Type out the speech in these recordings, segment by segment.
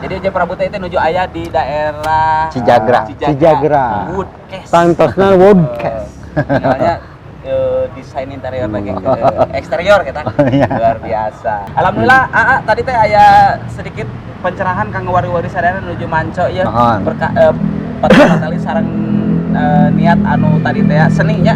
Jadi J Prabu teh nuju aya di daerah Cijagra. Woodcase. Tantosna Woodcase. Misalnya desain interior lagi eksterior kita. Luar biasa. Alhamdulillah tadi teh aya sedikit pencerahan kang wari-wari sadayana nuju Manco ya. Kali sareng niat anu tadi teh seninya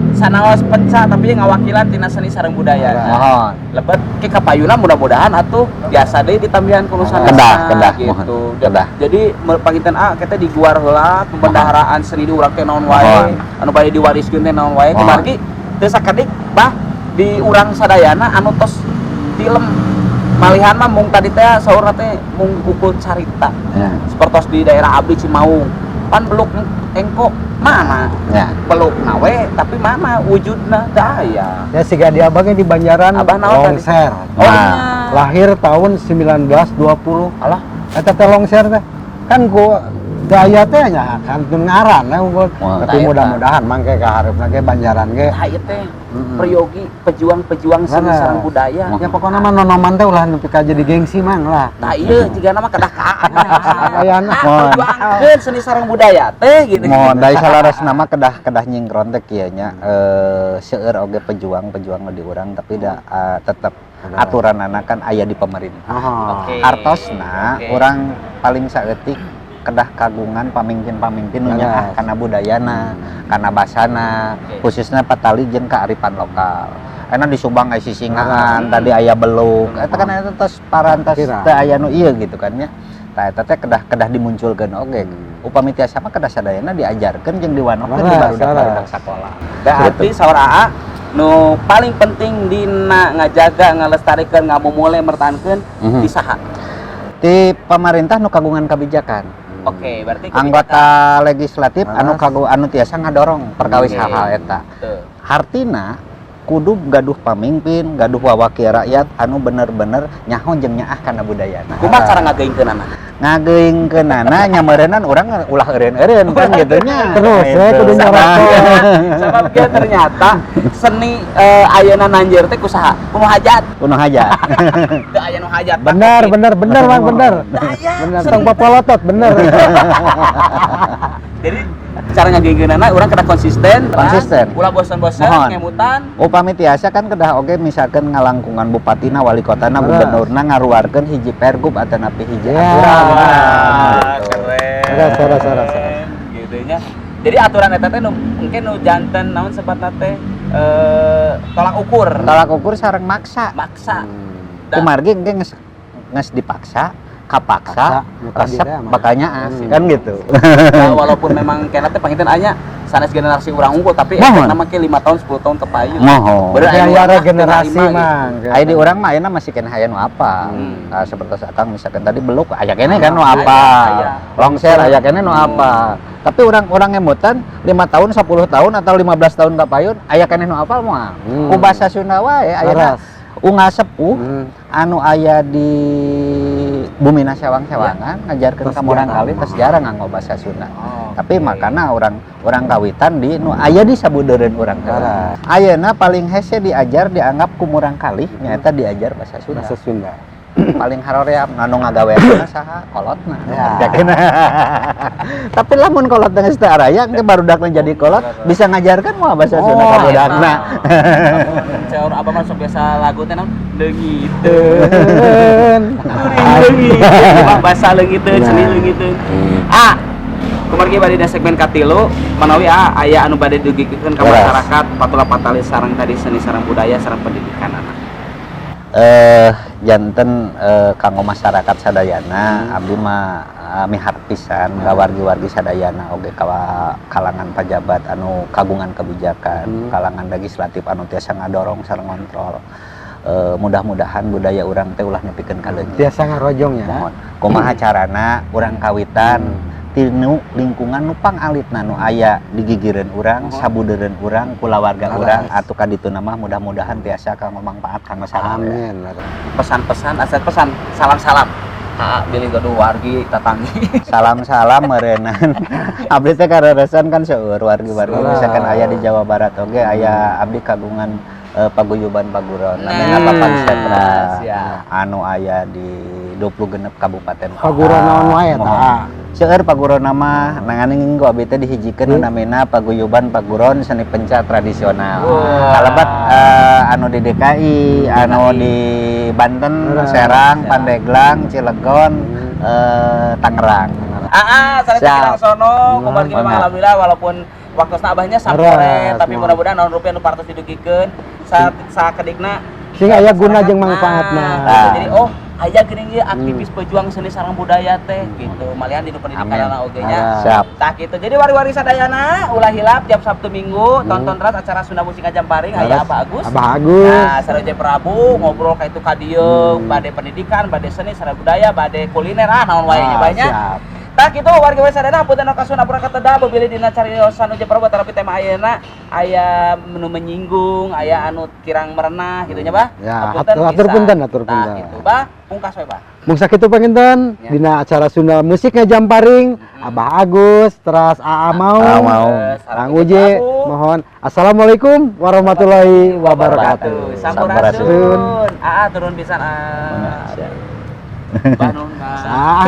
sanaos pecah tapi ngawakilan tina seni sareng budaya. Mohon. Lebet ke kapayuna mudah-mudahan atuh biasa deui ditambihan ku kedah gitu. Kedah. Jadi panginten kita di guar heula pembendaharaan seni di urang teh naon wae anu bade diwariskeun teh naon wae kumargi teu sakedik bah di urang sadayana anu tos film malihan mah mung tadi teh saurna teh mung buku carita. Sepertos di daerah Abdi Cimaung pan beluk engko mana peluk nawe tapi mana wujudna daya ya siga dia abangnya di Banjaran longser lahir tahun 1920 alah eta teh longser teh kan ku daya teh nya kan ngaran tapi mudah-mudahan mangke kaharepna ge Banjaran ge ieu teh priyogi pejuang-pejuang seni sareng budaya ya pokona mah nonoman teh ulah nepi ka jadi gengsi mang lah tah ieu jigana mah kedah kaayana perjuangkeun seni sareng budaya teh gitu mohon dari salaresna mah kedah nyingkron teh kieu nya seueur oge pejuang nu di urang tapi da tetep aturanana kan aya di pemerintah. Artosna urang paling saeutik kedah kagungan pamimpin-pamimpin nu nyaah kana budayana, kana basana, khususnya patali jeung kearifan lokal. Karena di Subang aya sisingaan, tadi aya beluk. Eta kan eta tos parantos teh aya nu ieu gitu kan nya. Tah eta teh kedah dimunculkeun oge. Upami tiasa mah kedah sadayana diajarkeun jeung diwanohkeun di barudak sakola. Berarti saur AA nu paling penting dina ngajaga ngalestarikeun ngamumule mertahankeun di saha? Di pemerintah nu kagungan kebijakan. Oke, berarti anggota legislatif anu tiasa ngadorong perkawis hal-hal eta. Hartina kudu gaduh pamimpin, gaduh wawakil rakyat anu bener-bener nyaho jeung nyaah kana budayana. Kumaha cara ngageingkeunana? Ngageingkeunana nyameureunnan urang ulah eureun-eureun kan gitu nya. Terus kudu nyorokkeun. Sabab ge ternyata seni ayeuna nanjeur teh kusaha? Kuno hajat. Teu aya nu hajat. Bener Mang bener. Bener tong papolotot bener. Jadi cara ngageingkeunana urang kedah konsisten. Ulah bosan-bosan ngemutan. Upami tiasa kan kedah oge misalkan ngalangkungan bupatina, wali kotana, gubernurna ngaruarkeun hiji pergub atawa napi hiji aturan. Keren. Gitu nya. Jadi aturan eta teh mungkin nu janten naon sebatna teh tolak ukur sareng maksa. Kumargi engke geus dipaksa kapaksa resep bakanya kan gitu. Nah, walaupun memang kena teh panginten anya sanes generasi urang unggul tapi efekna mah 5 tahun 10 tahun tepayu. Bener generasi mang. Aya di urang mah ayeuna masih kena aya nu apa. Seperti akang misalkan tadi beluk aya kene kan nu apa. Longser aya kene nu apa. Tapi urang emutan 5 tahun 10 tahun atau 15 tahun kapayun aya kene nu apa moal. Ku basa Sunda wae ayeuna unggah sepuh anu aya di Bumina Sewang-Sewangan ngajarkeun ka murang kali tes jarang nganggo basa Sunda. Tapi makana urang kawitan di nu aya di sabudeureun urang teh. Ayeuna paling hese diajar dianggap ku murang kali nyaeta diajar basa Sunda. Paling haroream anu ngagaweanna saha kolotna. Tapi lamun kolot geus teu araya engke barudakna jadi kolot bisa ngajarkeun moal basa Sunda ka budakna. Caur abang mah sok biasa lagu teh naon leungiteun. Bahasa leungiteun, seni leungiteun. Kumargi bade di segmen katilu manawi aya anu bade dugikeun ka masyarakat patula patali sareng tadi seni sareng budaya sareng pendidikan anak. Janten kanggo masyarakat sadayana abdi mah mihar pisan ka wargi-wargi sadayana oge kalangan pejabat anu kagungan kebijakan, kalangan legislatif anu tiasa ngadorong sareng ngontrol. Mudah-mudahan budaya urang teh ulah nepikeun ka leungit. Tiasa ngarojong ya. Kumaha carana urang kawitan tinu lingkungan nu pangalitna nu aya di gigireun urang, sabudeureun urang, kulawarga urang atuh ka ditu mah mudah-mudahan tiasa kanggo mangpaat kanggo sareng. Amin. Pesan-pesan, salam-salam. Bilih gaduh wargi tatanggi. Salam-salam meureunnan. Abdi teh kareresan kan seueur wargi-wargi misalkan aya di Jawa Barat oge aya abdi kagungan paguyuban paguron Nah, namanya Papan Setra siap. anu aya di 20 kabupaten kota. Paguron naon wae tah. Seueur paguron mah nanganing abdi teh dihijikeun namina paguyuban paguron seni penca tradisional. Kalebat anu di DKI, anu di Banten, Serang, Pandeglang, Cilegon, Tangerang. Saya Siap. Kirang sono, kumargi memang Benar. alhamdulillah walaupun waktu aya sampai Berat, sore, tapi semua. mudah-mudahan naon rupiah nu partos didugikeun sakedikna Sing aya guna jeung manfaatna. Gitu. Jadi aya geuning ieu aktivis pejuang seni sareng budaya teh gitu. Malian di pendidikanana oge nya. Siap. Tah gitu. Jadi wari-wari sadayana ulah hilap tiap Sabtu Minggu tonton terus acara Sunda Musik Jamparing aya Abah Agus. Abah Agus. Nah, Saroja Prabu ngobrol ka itu ka dieu, bade pendidikan, bade seni, sareng budaya, bade kuliner naon wae nya banyak. Siap. Tak itu warga we sadana punten kasun apura kateda bebili dina cariosan nu Jepara tapi tema ayeuna aya menu menyinggung, aya anu kirang merenah gitu nya, Bah. Ya, Hapunten atur bisa. punten, atur Tah, punten. gitu, Bah. Pungkas we, Bah. Mung sakitu panginten Ya. dina acara Sunda Musik Jamparing, Abah Agus, terus AA Mau, Kang Uje, mohon. Assalamualaikum warahmatullahi wabarakatuh. Sampurasun. Turun pisan. Bah nun. Ah,